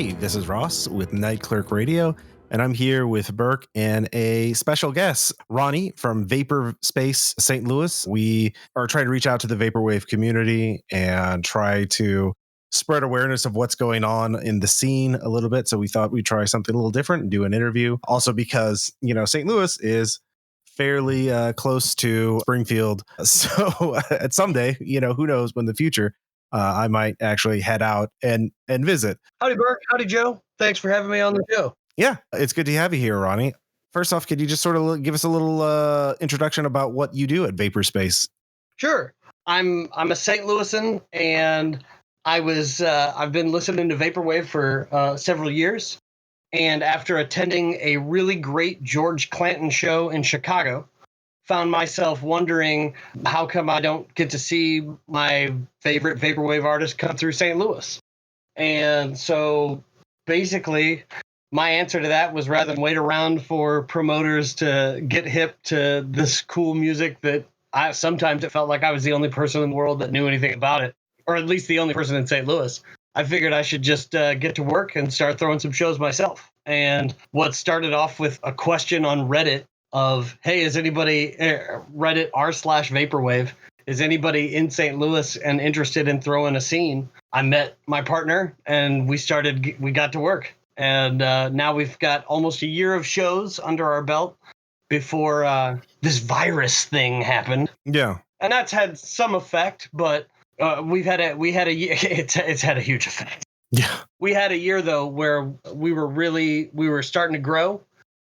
Hey, this is Ross with Night Clerk Radio, and I'm here with Burke and a special guest, Ronnie from Vaporspace St. Louis. We are trying to reach out to the Vaporwave community and try to spread awareness of what's going on in the scene a little bit. So we thought we'd try something a little different and do an interview. Also because, St. Louis is fairly close to Springfield. So at someday, who knows when the future, I might actually head out and visit. Howdy, Burke. Howdy, Joe. Thanks for having me on the show. Yeah, it's good to have you here, Ronnie. First off, could you just sort of give us a little introduction about what you do at Vaporspace? Sure. I'm a St. Louisan, and I've been listening to Vaporwave for several years. And after attending a really great George Clanton show in Chicago, found myself wondering how come I don't get to see my favorite Vaporwave artist come through St. Louis. And so basically my answer to that was, rather than wait around for promoters to get hip to this cool music that sometimes it felt like I was the only person in the world that knew anything about it, or at least the only person in St. Louis, I figured I should just get to work and start throwing some shows myself. And what started off with a question on Reddit of, hey, is anybody Reddit r/Vaporwave, is anybody in St. Louis and interested in throwing a scene? I met my partner and we got to work. And now we've got almost a year of shows under our belt before this virus thing happened. Yeah. And that's had some effect, but it's had a huge effect. Yeah. We had a year though where we were starting to grow.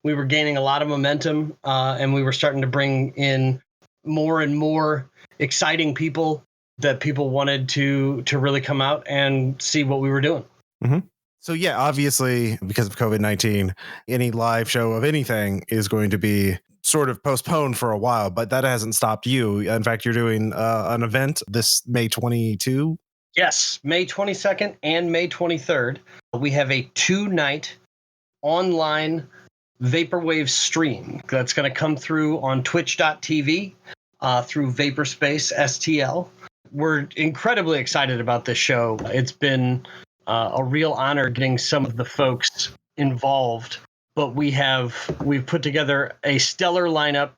We were gaining a lot of momentum, and we were starting to bring in more and more exciting people that people wanted to really come out and see what we were doing. Mm-hmm. So yeah, obviously because of COVID-19, any live show of anything is going to be sort of postponed for a while, but that hasn't stopped you. In fact, you're doing an event this May 22. Yes, May 22nd and May 23rd. We have a 2-night online Vaporwave stream that's going to come through on twitch.tv through Vaporspace StL. We're incredibly excited about this show. It's been a real honor getting some of the folks involved, but we've put together a stellar lineup,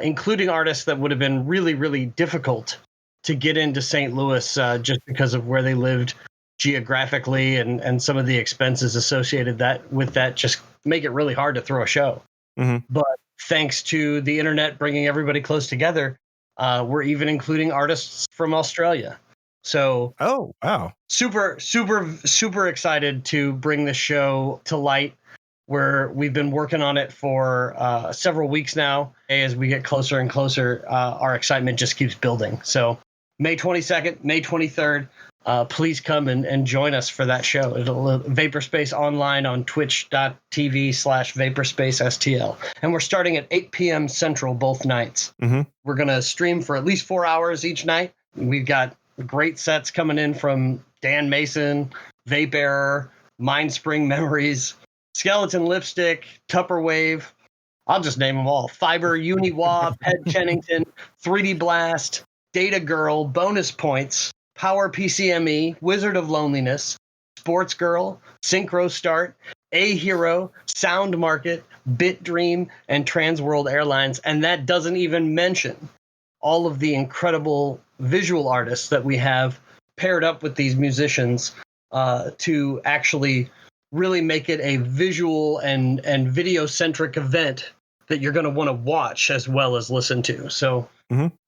including artists that would have been really, really difficult to get into St. Louis just because of where they lived geographically, and some of the expenses associated with that just make it really hard to throw a show. Mm-hmm. But thanks to the internet bringing everybody close together, we're even including artists from Australia. So, oh wow, super, super, super excited to bring the show to light. We've been working on it for several weeks now. As we get closer and closer, our excitement just keeps building. So May 22nd, May 23rd, please come and join us for that show. It'll Vaporspace online on twitch.tv/Vaporspace StL. And we're starting at 8 p.m. Central both nights. Mm-hmm. We're going to stream for at least 4 hours each night. We've got great sets coming in from Dan Mason, Vape Error, Mindspring Memories, Skeleton Lipstick, Tupperwave. I'll just name them all. Fiber, Uniwa, Ped Kennington, 3D Blast, Data Girl, Bonus Points, Power PCME, Wizard of Loneliness, Sports Girl, Synchro Start, A Hero, Sound Market, Bit Dream, and Transworld Airlines. And that doesn't even mention all of the incredible visual artists that we have paired up with these musicians to actually really make it a visual and video-centric event that you're going to want to watch as well as listen to. So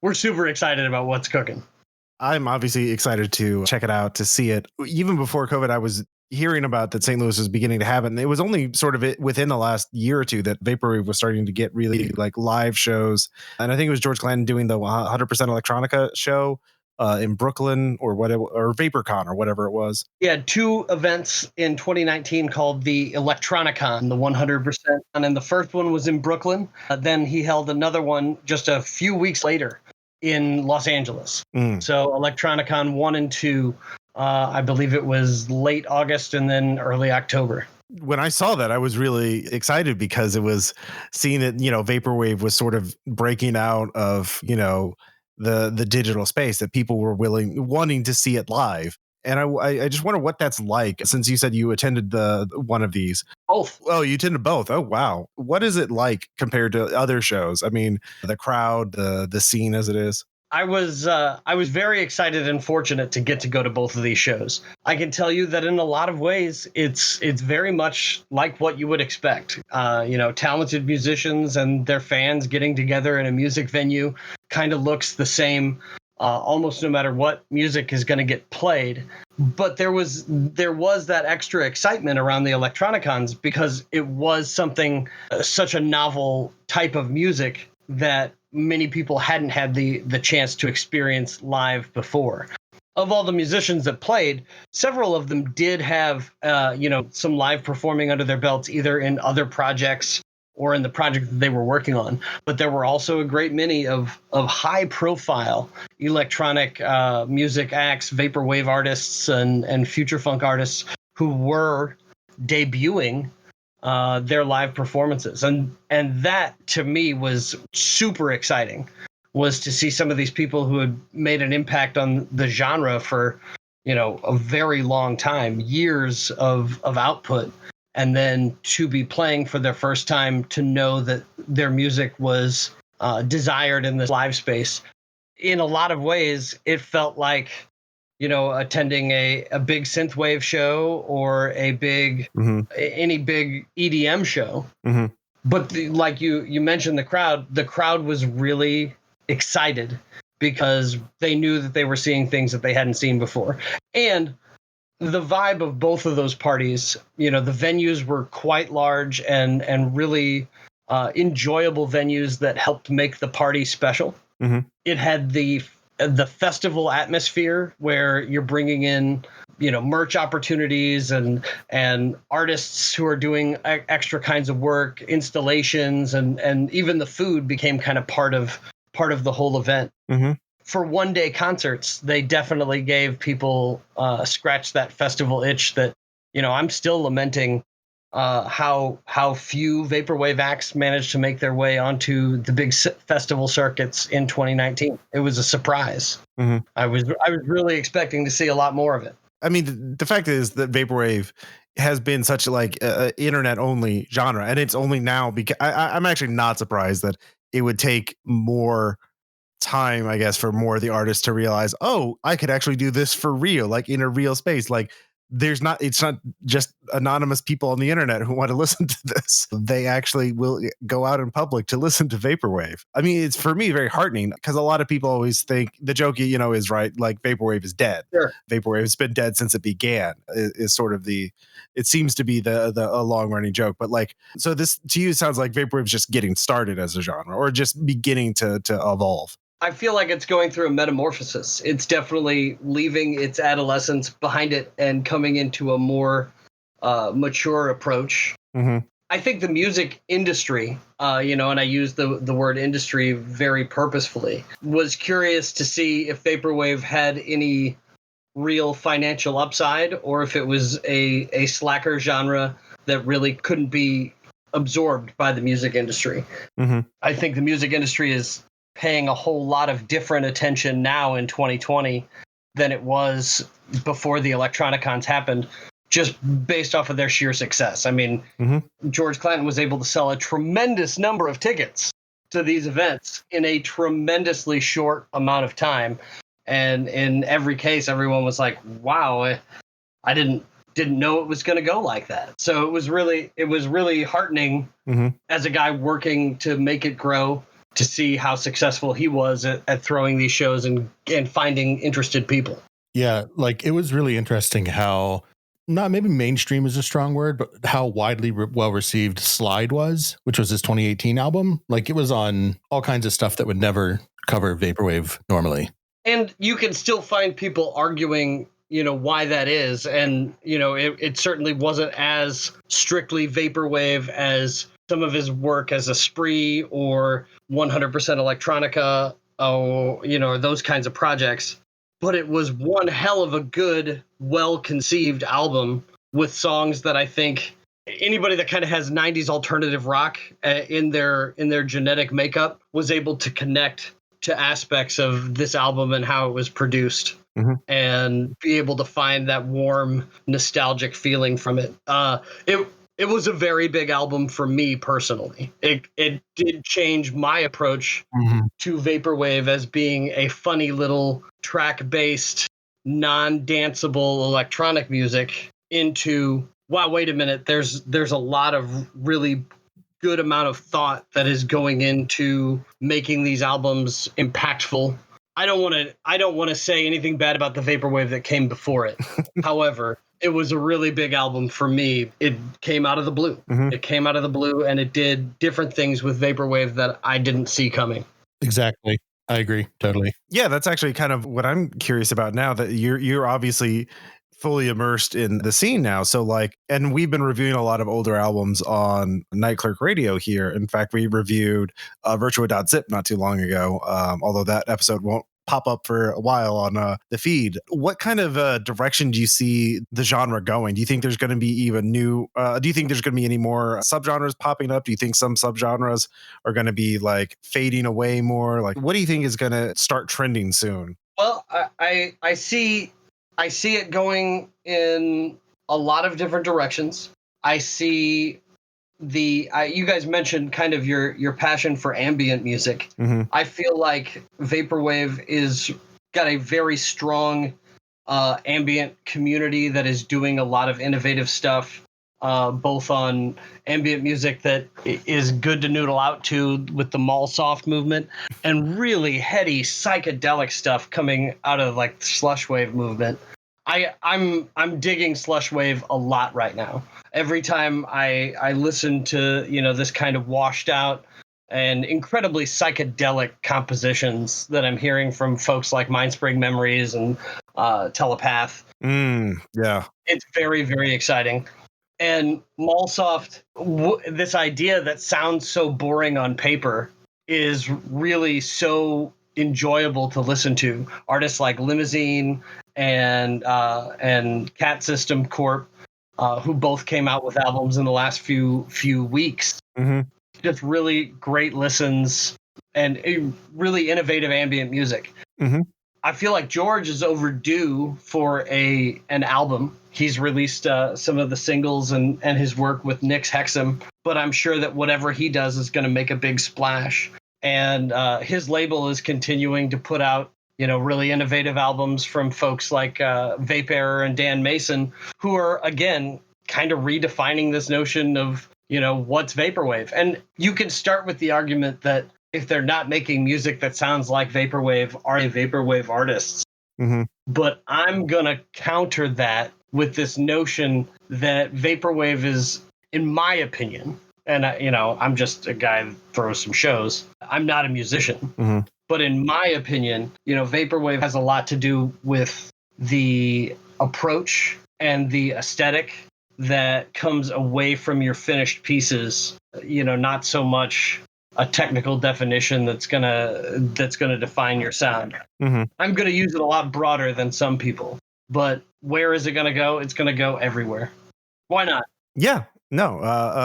We're super excited about what's cooking. I'm obviously excited to check it out, to see it. Even before COVID, I was hearing about that St. Louis was beginning to have it. And it was only sort of within the last year or two that Vaporwave was starting to get really like live shows. And I think it was George Clanton doing the 100% Electronica show in Brooklyn or whatever, or VaporCon or whatever it was. He had 2 events in 2019 called the Electronicon, the 100%. And the first one was in Brooklyn. Then he held another one just a few weeks later in Los Angeles. So Electronicon 1 and 2, I believe it was late August and then early October. When I saw that, I was really excited because it was seeing that, Vaporwave was sort of breaking out of, the digital space, that people were wanting to see it live. And I just wonder what that's like, since you said you attended the one of these. Both. Oh, you attended both. Oh, wow. What is it like compared to other shows? I mean, the crowd, the scene as it is. I was very excited and fortunate to get to go to both of these shows. I can tell you that in a lot of ways, it's very much like what you would expect. Talented musicians and their fans getting together in a music venue kind of looks the same, almost no matter what music is going to get played. But there was that extra excitement around the Electronicons because it was something, such a novel type of music that many people hadn't had the chance to experience live before. Of all the musicians that played, several of them did have some live performing under their belts, either in other projects or in the project that they were working on. But there were also a great many of high profile electronic music acts, vaporwave artists, and future funk artists who were debuting their live performances, and that to me was super exciting. Was to see some of these people who had made an impact on the genre for a very long time, years of output, and then to be playing for their first time, to know that their music was desired in this live space. In a lot of ways, it felt like attending a big synthwave show or Hmm. any big EDM show. Hmm. But like you mentioned, the crowd was really excited because they knew that they were seeing things that they hadn't seen before. And the vibe of both of those parties, the venues were quite large and really enjoyable venues that helped make the party special. Hmm. It had the festival atmosphere where you're bringing in merch opportunities and artists who are doing extra kinds of work, installations, and even the food became kind of part of the whole event. Hmm. For one day concerts, they definitely gave people scratch that festival itch that I'm still lamenting, how few vaporwave acts managed to make their way onto the big festival circuits in 2019. It was a surprise. Hmm. I was really expecting to see a lot more of it. I mean, the fact is that vaporwave has been such like a internet only genre, and it's only now because I'm actually not surprised that it would take more time, I guess, for more of the artists to realize, oh, I could actually do this for real, like in a real space. Like it's not just anonymous people on the internet who want to listen to this. They actually will go out in public to listen to vaporwave. I mean, it's for me very heartening because a lot of people always think the joke, is right. Like vaporwave is dead. Sure. Vaporwave has been dead since it began. Is sort of it seems to be the a long running joke. But like, so this to you sounds like vaporwave is just getting started as a genre or just beginning to evolve. I feel like it's going through a metamorphosis. It's definitely leaving its adolescence behind it and coming into a more mature approach. Mm-hmm. I think the music industry, and I use the word industry very purposefully, was curious to see if vaporwave had any real financial upside or if it was a slacker genre that really couldn't be absorbed by the music industry. Mm-hmm. I think the music industry is paying a whole lot of different attention now in 2020 than it was before the Electronicons happened, just based off of their sheer success. I mean, Mm-hmm. George Clinton was able to sell a tremendous number of tickets to these events in a tremendously short amount of time. And in every case, everyone was like, wow, I didn't know it was going to go like that. So it was really heartening, Mm-hmm. as a guy working to make it grow, to see how successful he was at throwing these shows and finding interested people. Yeah, like it was really interesting how, not maybe mainstream is a strong word, but how widely well received Slide was, which was his 2018 album. Like it was on all kinds of stuff that would never cover vaporwave normally. And you can still find people arguing, why that is. And, it certainly wasn't as strictly vaporwave as some of his work as a Spree or 100% Electronica, or those kinds of projects. But it was one hell of a good, well-conceived album with songs that I think anybody that kind of has 90s alternative rock in their genetic makeup was able to connect to aspects of this album and how it was produced. and be able to find that warm, nostalgic feeling from it. It was a very big album for me personally. It did change my approach to vaporwave as being a funny little track-based, non-danceable electronic music into, wow, wait a minute, there's a lot of really good amount of thought that is going into making these albums impactful. I don't want to say anything bad about the vaporwave that came before it. However, it was a really big album for me. It came out of the blue. It came out of the blue, and it did different things with vaporwave that I didn't see coming. Exactly. I agree totally. Yeah, that's actually kind of what I'm curious about now, that you're obviously fully immersed in the scene now. So like, and we've been reviewing a lot of older albums on Night Clerk Radio here. In fact, we reviewed Virtua.zip not too long ago, although that episode won't pop up for a while on the feed. What kind of direction do you see the genre going? Do you think there's going to be even new, do you think there's going to be any more subgenres popping up? Do you think some subgenres are going to be like fading away more? Like, what do you think is going to start trending soon? Well, I see it going in a lot of different directions. I see you guys mentioned kind of your passion for ambient music. I feel like vaporwave is got a very strong ambient community that is doing a lot of innovative stuff, both on ambient music that is good to noodle out to with the mall soft movement, and really heady psychedelic stuff coming out of like the slush wave movement. I'm digging slush wave a lot right now. Every time I listen to this kind of washed out and incredibly psychedelic compositions that I'm hearing from folks like Mindspring Memories and Telepath. Yeah, It's very, very exciting. And Mallsoft, this idea that sounds so boring on paper is really so enjoyable to listen to. Artists like Limousine and Cat System Corp, who both came out with albums in the last few weeks. Just really great listens and really innovative ambient music. I feel like George is overdue for an album. He's released some of the singles and his work with Nyx Hexam, but I'm sure that whatever he does is going to make a big splash. And his label is continuing to put out really innovative albums from folks like Vape Error and Dan Mason, who are, again, kind of redefining this notion of, what's vaporwave. And you can start with the argument that if they're not making music that sounds like vaporwave, are they vaporwave artists? But I'm going to counter that with this notion that vaporwave is, in my opinion, and I'm just a guy that throws some shows. I'm not a musician. But in my opinion, vaporwave has a lot to do with the approach and the aesthetic that comes away from your finished pieces. Not so much a technical definition that's gonna define your sound. I'm gonna use it a lot broader than some people. But where is it gonna go? It's gonna go everywhere. Why not? Yeah. No,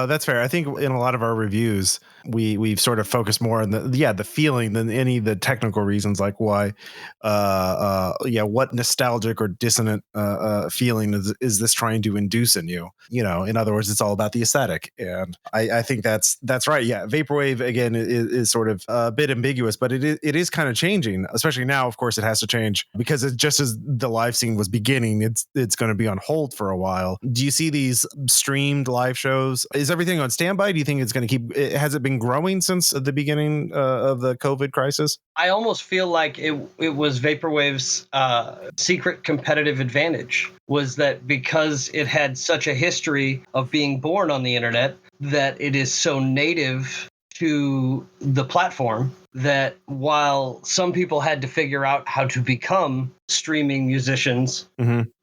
that's fair. I think in a lot of our reviews, we've sort of focused more on the feeling than any of the technical reasons, like why, what nostalgic or dissonant feeling is this trying to induce in you? In other words, it's all about the aesthetic, and I think that's right. Yeah, vaporwave again is sort of a bit ambiguous, but it is kind of changing, especially now. Of course, it has to change because it just as the live scene was beginning, it's going to be on hold for a while. Do you see these streamed live shows? Is everything on standby? Do you think it's going to has it been growing since the beginning of the COVID crisis? I almost feel like it was vaporwave's secret competitive advantage, was that because it had such a history of being born on the internet, that it is so native to the platform that while some people had to figure out how to become streaming musicians,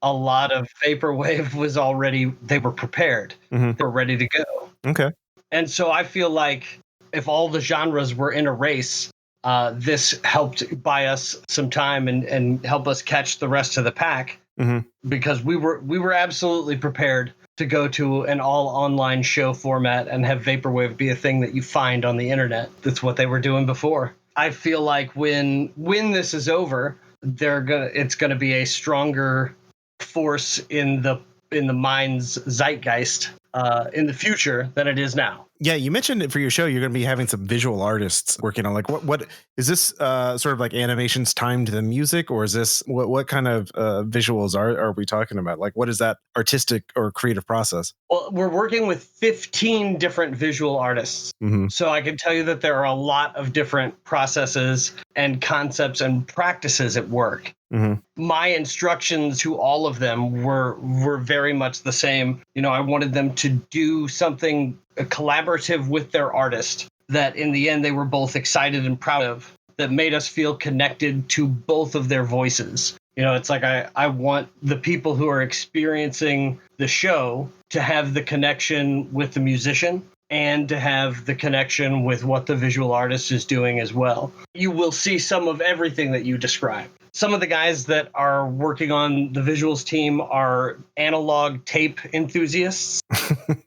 a lot of vaporwave was already, they were prepared. They were ready to go. Okay. And so I feel like if all the genres were in a race, this helped buy us some time and help us catch the rest of the pack, because we were absolutely prepared to go to an all online show format and have vaporwave be a thing that you find on the internet. That's what they were doing before. I feel like when this is over, it's gonna be a stronger force in the mind's zeitgeist in the future than it is now. Yeah, you mentioned it for your show. You're going to be having some visual artists working on, like, what is this sort of like animations timed to the music, or is this what kind of visuals are we talking about? Like, what is that artistic or creative process? Well, we're working with 15 different visual artists. Mm-hmm. So I can tell you that there are a lot of different processes and concepts and practices at work. Mm-hmm. My instructions to all of them were very much the same. I wanted them to do something collaborative with their artist that in the end they were both excited and proud of, that made us feel connected to both of their voices. It's like I want the people who are experiencing the show to have the connection with the musician and to have the connection with what the visual artist is doing as well. You will see some of everything that you described. Some of the guys that are working on the visuals team are analog tape enthusiasts,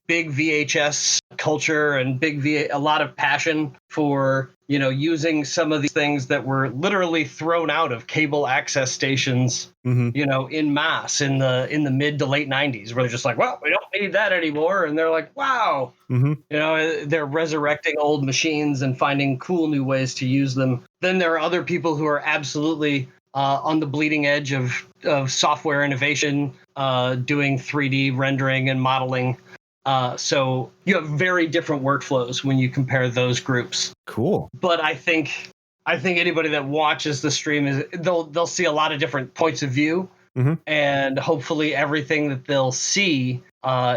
big VHS culture and a lot of passion for, using some of these things that were literally thrown out of cable access stations, Mm-hmm. in mass in the mid to late 90s, where they're just like, well, we don't need that anymore. And they're like, wow, Mm-hmm. they're resurrecting old machines and finding cool new ways to use them. Then there are other people who are absolutely on the bleeding edge of software innovation, doing 3D rendering and modeling. So you have very different workflows when you compare those groups. Cool. But I think anybody that watches the stream they'll see a lot of different points of view, Mm-hmm. and hopefully everything that they'll see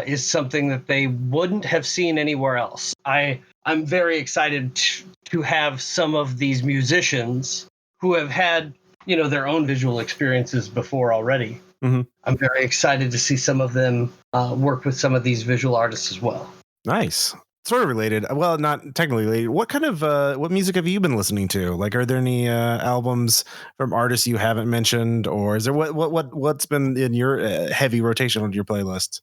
is something that they wouldn't have seen anywhere else. I'm very excited to have some of these musicians who have had their own visual experiences before already. Mm-hmm. I'm very excited to see some of them work with some of these visual artists as well. Nice. Sort of related. Well, not technically related. What kind of what music have you been listening to? Like, are there any albums from artists you haven't mentioned, or is there what's been in your heavy rotation on your playlist?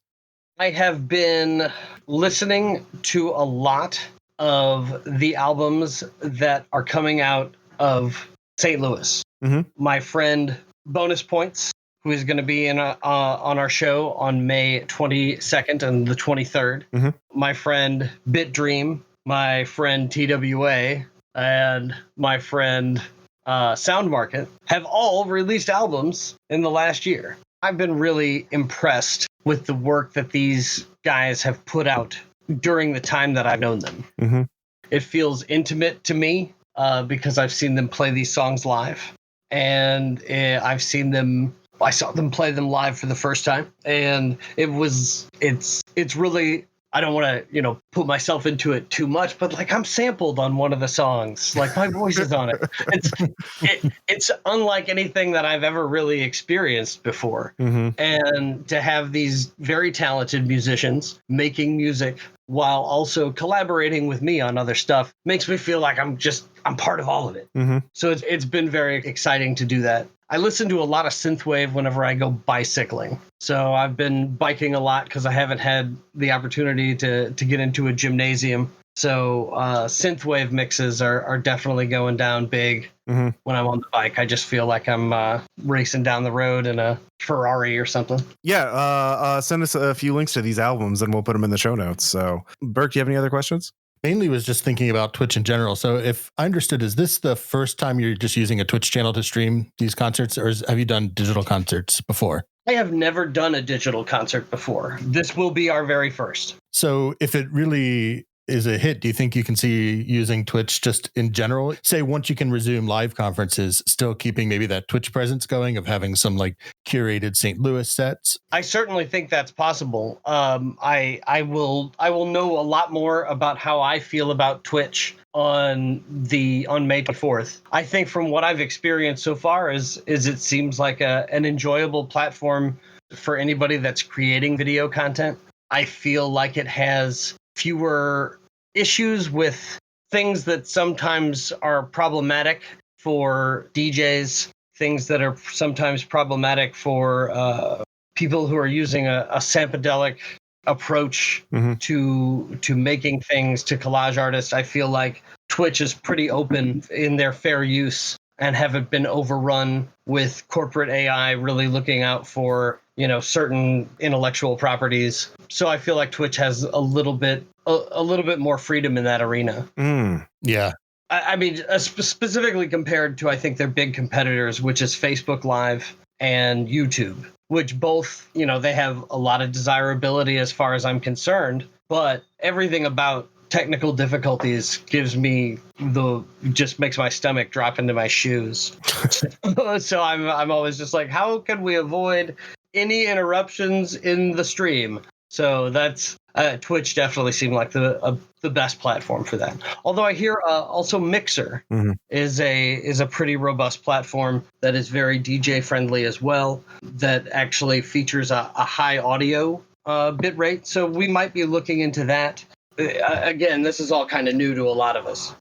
I have been listening to a lot of the albums that are coming out of St. Louis. Mm-hmm. My friend Bonus Points, who is going to be on our show on May 22nd and the 23rd. Mm-hmm. My friend Bit Dream, my friend TWA, and my friend Sound Market have all released albums in the last year. I've been really impressed with the work that these guys have put out during the time that I've known them. Mm-hmm. It feels intimate to me because I've seen them play these songs live. And I saw them play them live for the first time. And it's really, I don't want to, put myself into it too much, but like I'm sampled on one of the songs, like my voice is on it. It's unlike anything that I've ever really experienced before. Mm-hmm. And to have these very talented musicians making music while also collaborating with me on other stuff makes me feel like I'm part of all of it. Mm-hmm. So it's been very exciting to do that. I listen to a lot of synthwave whenever I go bicycling. So I've been biking a lot because I haven't had the opportunity to get into a gymnasium. So synthwave mixes are definitely going down big Mm-hmm. when I'm on the bike. I just feel like I'm racing down the road in a Ferrari or something. Yeah, send us a few links to these albums and we'll put them in the show notes. So, Burke, do you have any other questions? Mainly was just thinking about Twitch in general. So if I understood, is this the first time you're just using a Twitch channel to stream these concerts, or have you done digital concerts before? I have never done a digital concert before. This will be our very first. So if it really is a hit, do you think you can see using Twitch just in general? Say once you can resume live conferences, still keeping maybe that Twitch presence going of having some like curated St. Louis sets? I certainly think that's possible. I will know a lot more about how I feel about Twitch on May 24th. I think from what I've experienced so far is it seems like an enjoyable platform for anybody that's creating video content. I feel like it has fewer issues with things that sometimes are problematic for DJs, things that are sometimes problematic for people who are using a sampadelic approach Mm-hmm. to making things, to collage artists. I feel like Twitch is pretty open in their fair use and haven't been overrun with corporate AI really looking out for, certain intellectual properties. So I feel like Twitch has a little bit more freedom in that arena. Yeah. I mean, specifically compared to, I think, their big competitors, which is Facebook Live and YouTube, which both, they have a lot of desirability as far as I'm concerned, but everything about technical difficulties just makes my stomach drop into my shoes. So I'm always just like, how can we avoid any interruptions in the stream? So that's Twitch definitely seemed like the best platform for that. Although I hear also Mixer is a pretty robust platform that is very DJ friendly as well. That actually features a high audio bit rate. So we might be looking into that. Again, this is all kind of new to a lot of us.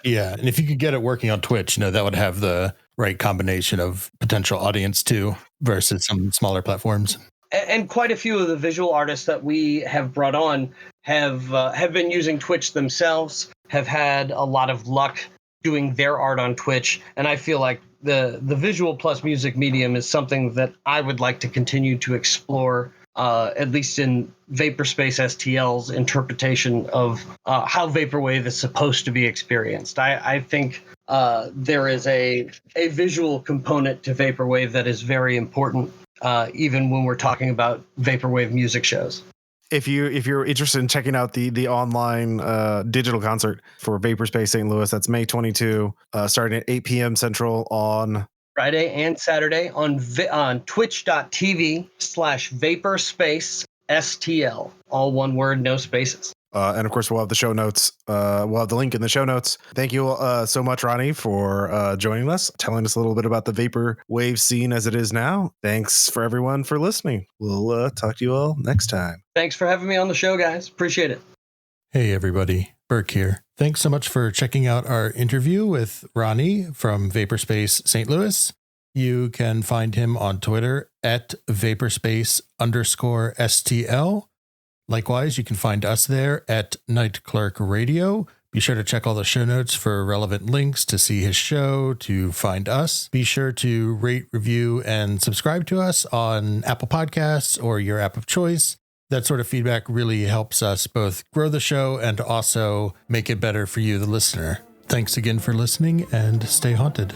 Yeah, and if you could get it working on Twitch, that would have the right combination of potential audience too, versus some smaller platforms. And quite a few of the visual artists that we have brought on have been using Twitch themselves, have had a lot of luck doing their art on Twitch, and I feel like the visual plus music medium is something that I would like to continue to explore, at least in Vaporspace StL's interpretation of how Vaporwave is supposed to be experienced. I think there is a visual component to Vaporwave that is very important. Even when we're talking about Vaporwave music shows. If you're interested in checking out the online digital concert for Vaporspace St. Louis, that's May 22, starting at 8 p.m. Central on Friday and Saturday on twitch.tv/Vaporspace StL. All one word, no spaces. And of course, we'll have the show notes. We'll have the link in the show notes. Thank you so much, Ronnie, for joining us, telling us a little bit about the Vaporwave scene as it is now. Thanks for everyone for listening. We'll talk to you all next time. Thanks for having me on the show, guys. Appreciate it. Hey, everybody. Burke here. Thanks so much for checking out our interview with Ronnie from Vaporspace St. Louis. You can find him on Twitter at Vaporspace_STL. Likewise, you can find us there at Night Clerk Radio. Be sure to check all the show notes for relevant links to see his show, to find us. Be sure to rate, review, and subscribe to us on Apple Podcasts or your app of choice. That sort of feedback really helps us both grow the show and also make it better for you, the listener. Thanks again for listening, and stay haunted.